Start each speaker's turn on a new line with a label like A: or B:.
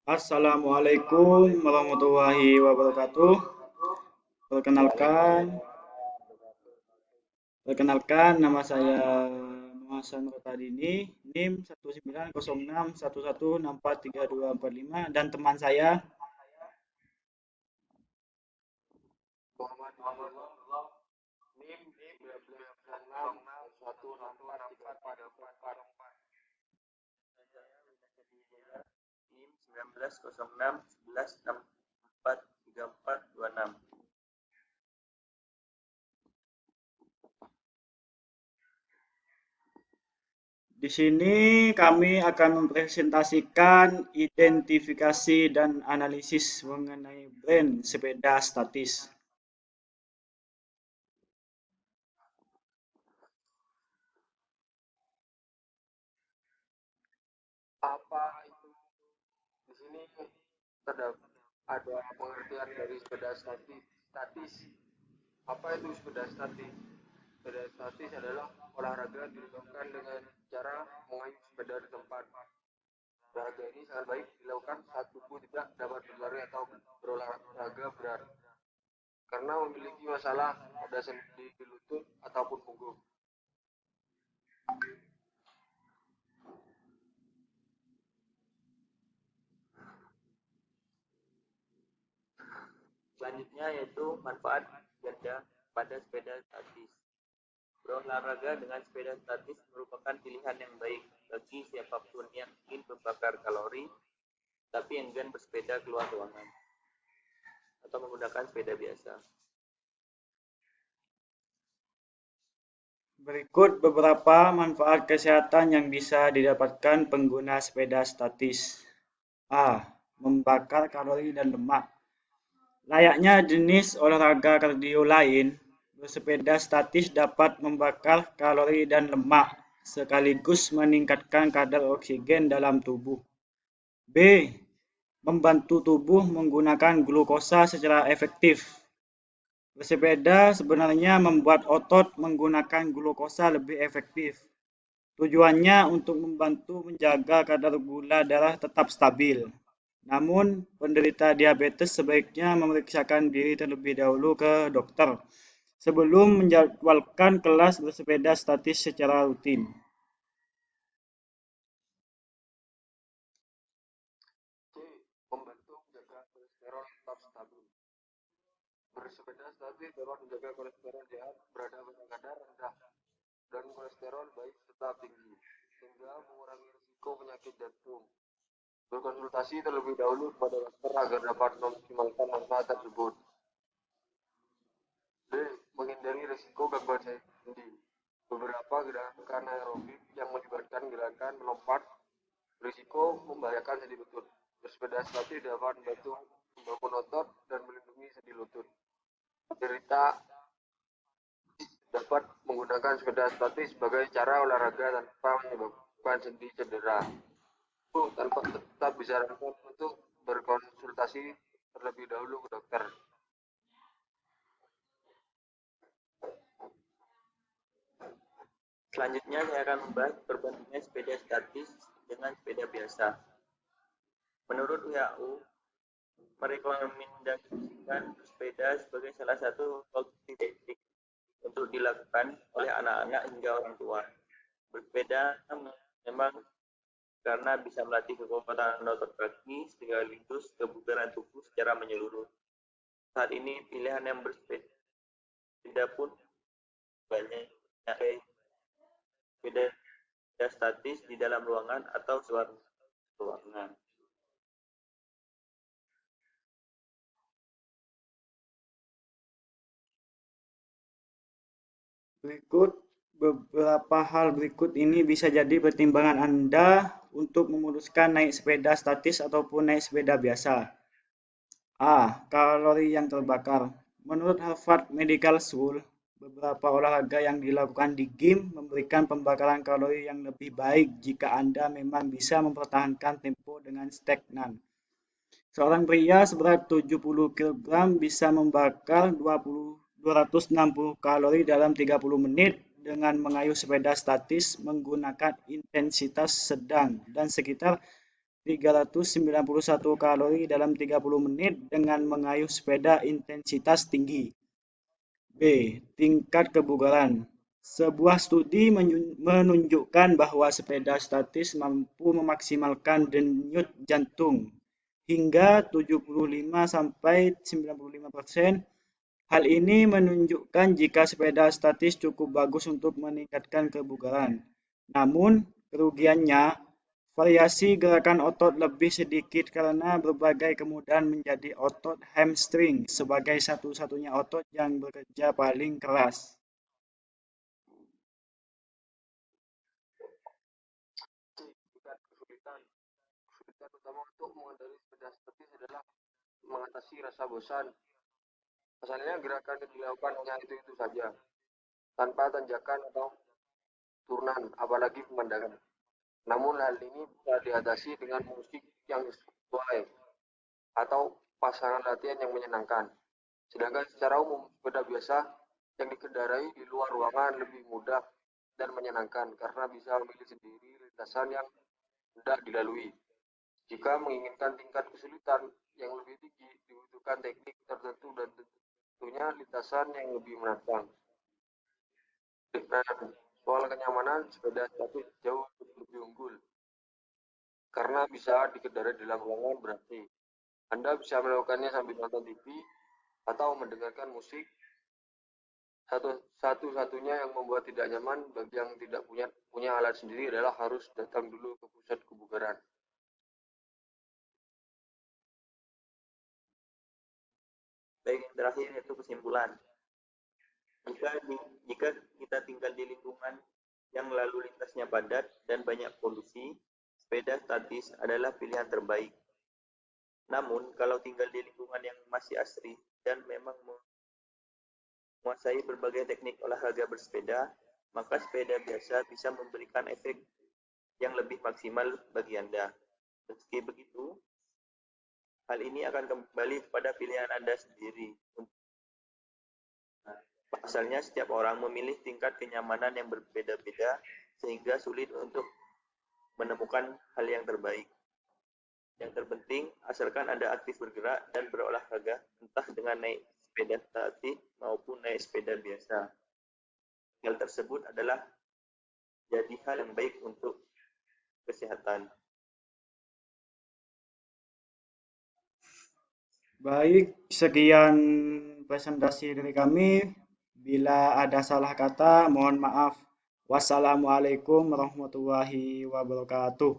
A: Assalamualaikum warahmatullahi wabarakatuh. Perkenalkan, perkenalkan nama saya Muhammad Nurtadini, NIM 190611643245 dan teman saya.
B: Muhammad Abdullah NIM 1996143434.
C: NIM 190611643426.
A: Di sini kami akan mempresentasikan identifikasi dan analisis mengenai brand sepeda statis.
B: Apa itu? Di sini terdapat ada pengertian dari sepeda statis. Apa itu sepeda statis? Sepeda statis adalah olahraga dilakukan dengan cara mengayuh sepeda di tempat. Olahraga ini sangat baik dilakukan saat tubuh tidak dapat berlari atau berolahraga berat karena memiliki masalah pada sendi di lutut ataupun punggung.
C: Selanjutnya yaitu manfaat ganda pada sepeda statis. Berolahraga dengan sepeda statis merupakan pilihan yang baik bagi siapapun yang ingin membakar kalori tapi enggan bersepeda keluar ruangan atau menggunakan sepeda biasa.
A: Berikut beberapa manfaat kesehatan yang bisa didapatkan pengguna sepeda statis. A. Membakar kalori dan lemak. Layaknya jenis olahraga kardio lain, bersepeda statis dapat membakar kalori dan lemak, sekaligus meningkatkan kadar oksigen dalam tubuh. B. Membantu tubuh menggunakan glukosa secara efektif. Bersepeda sebenarnya membuat otot menggunakan glukosa lebih efektif. Tujuannya untuk membantu menjaga kadar gula darah tetap stabil. Namun, penderita diabetes sebaiknya memeriksakan diri terlebih dahulu ke dokter sebelum menjadwalkan kelas bersepeda statis secara rutin.
B: C. Membantu menjaga kolesterol tetap stabil. Bersepeda statis dapat menjaga kolesterol jahat berada pada kadar rendah dan kolesterol baik tetap tinggi, sehingga mengurangi risiko penyakit jantung. Berkonsultasi terlebih dahulu kepada dokter agar dapat memaksimalkan manfaat tersebut. D. Menghindari risiko gangguan sendi. Beberapa gerakan aerobik yang melibatkan gerakan melompat berisiko membahayakan sendi lutut. Bersepeda statis dapat membantu membangun otot dan melindungi sendi lutut. Penderita dapat menggunakan sepeda statis sebagai cara olahraga tanpa menyebabkan sendi cedera. Tanpa tetap disarankan untuk berkonsultasi terlebih dahulu ke dokter.
C: Selanjutnya saya akan membahas perbandingan sepeda statis dengan sepeda biasa. Menurut WHO, merekomendasikan bersepeda sebagai salah satu opsi terbaik untuk dilakukan oleh anak-anak hingga orang tua. Bersepeda memang karena bisa melatih kekuatan otot kaki sekaligus kebugaran tubuh secara menyeluruh. Saat ini pilihan yang bersepeda pun banyak, sepeda statis di dalam ruangan atau luar ruangan.
A: Beberapa hal berikut ini bisa jadi pertimbangan Anda untuk memutuskan naik sepeda statis ataupun naik sepeda biasa. A. Kalori yang terbakar. Menurut Harvard Medical School, beberapa olahraga yang dilakukan di gym memberikan pembakaran kalori yang lebih baik jika Anda memang bisa mempertahankan tempo dengan stagnan. Seorang pria seberat 70 kg bisa membakar 260 kalori dalam 30 menit dengan mengayuh sepeda statis menggunakan intensitas sedang dan sekitar 391 kalori dalam 30 menit dengan mengayuh sepeda intensitas tinggi. B. Tingkat kebugaran. Sebuah studi menunjukkan bahwa sepeda statis mampu memaksimalkan denyut jantung hingga 75–95%. Hal ini menunjukkan jika sepeda statis cukup bagus untuk meningkatkan kebugaran. Namun, kerugiannya, variasi gerakan otot lebih sedikit karena berbagai kemudahan menjadi otot hamstring sebagai satu-satunya otot yang bekerja paling keras.
B: Tingkat kesulitan. Kesulitan utama untuk mengendarai sepeda statis adalah mengatasi rasa bosan. Asalnya gerakan yang dilakukan hanya itu saja, tanpa tanjakan atau turunan, apalagi pemandangan. Namun hal ini bisa diatasi dengan musik yang sesuai atau pasangan latihan yang menyenangkan. Sedangkan secara umum, sepeda biasa yang dikendarai di luar ruangan lebih mudah dan menyenangkan karena bisa memilih sendiri lintasan yang hendak dilalui. Jika menginginkan tingkat kesulitan yang lebih tinggi, dibutuhkan teknik tertentu dan tentunya lintasan yang lebih menantang. Dan soal kenyamanan, sepeda statis jauh lebih unggul karena bisa dikendarai dalam ruangan berarti Anda bisa melakukannya sambil nonton TV atau mendengarkan musik. Satu-satunya yang membuat tidak nyaman bagi yang tidak punya alat sendiri adalah harus datang dulu ke pusat kebugaran.
C: Baik, yang terakhir yaitu kesimpulan. Jika kita tinggal di lingkungan yang lalu lintasnya padat dan banyak polusi, sepeda statis adalah pilihan terbaik. Namun, kalau tinggal di lingkungan yang masih asri dan memang menguasai berbagai teknik olahraga bersepeda, maka sepeda biasa bisa memberikan efek yang lebih maksimal bagi Anda. Meski begitu, hal ini akan kembali kepada pilihan Anda sendiri. Pasalnya, setiap orang memilih tingkat kenyamanan yang berbeda-beda, sehingga sulit untuk menemukan hal yang terbaik. Yang terpenting, asalkan Anda aktif bergerak dan berolahraga, entah dengan naik sepeda statis maupun naik sepeda biasa. Hal tersebut adalah jadi hal yang baik untuk kesehatan.
A: Baik, sekian presentasi dari kami. Bila ada salah kata, mohon maaf. Wassalamualaikum warahmatullahi wabarakatuh.